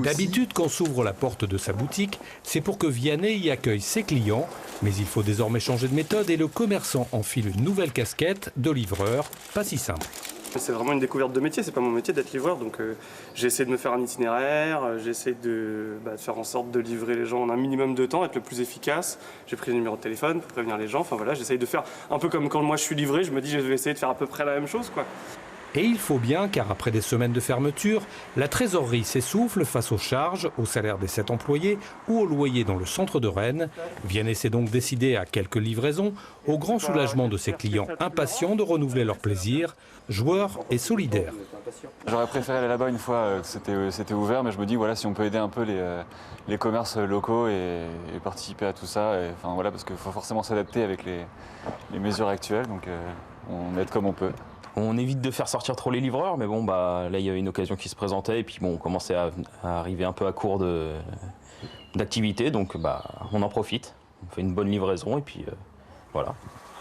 D'habitude, quand s'ouvre la porte de sa boutique, c'est pour que Vianney y accueille ses clients. Mais il faut désormais changer de méthode et le commerçant enfile une nouvelle casquette de livreur, pas si simple. C'est vraiment une découverte de métier, c'est pas mon métier d'être livreur, donc j'ai essayé de me faire un itinéraire, j'ai essayé de faire en sorte de livrer les gens en un minimum de temps, être le plus efficace. J'ai pris le numéro de téléphone pour prévenir les gens, enfin voilà, j'essaye de faire un peu comme quand moi je suis livré, je me dis je vais essayer de faire à peu près la même chose, quoi. Et il faut bien, car après des semaines de fermeture, la trésorerie s'essouffle face aux charges, au salaire des 7 employés ou au loyer dans le centre de Rennes. Vianney s'est donc décidé à quelques livraisons, au grand soulagement de ses clients impatients de renouveler leur plaisir, joueurs et solidaires. J'aurais préféré aller là-bas une fois que c'était ouvert, mais je me dis voilà, si on peut aider un peu les commerces locaux et participer à tout ça, enfin, voilà, parce qu'il faut forcément s'adapter avec les mesures actuelles, donc on aide comme on peut. On évite de faire sortir trop les livreurs, mais bon, là, il y avait une occasion qui se présentait, et puis bon, on commençait à arriver un peu à court d'activité, donc on en profite. On fait une bonne livraison, et puis voilà.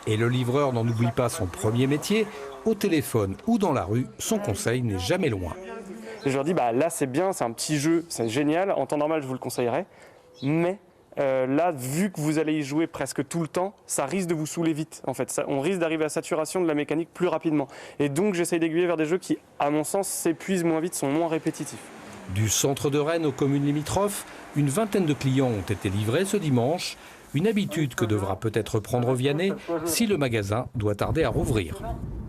Et le livreur n'en oublie pas son premier métier. Au téléphone ou dans la rue, son conseil n'est jamais loin. Je leur dis, là c'est bien, c'est un petit jeu, c'est génial, en temps normal je vous le conseillerais, mais là, vu que vous allez y jouer presque tout le temps, ça risque de vous saouler vite. En fait, on risque d'arriver à saturation de la mécanique plus rapidement. Et donc, j'essaye d'aiguiller vers des jeux qui, à mon sens, s'épuisent moins vite, sont moins répétitifs. Du centre de Rennes aux communes limitrophes, une vingtaine de clients ont été livrés ce dimanche. Une habitude que devra peut-être prendre Vianney si le magasin doit tarder à rouvrir.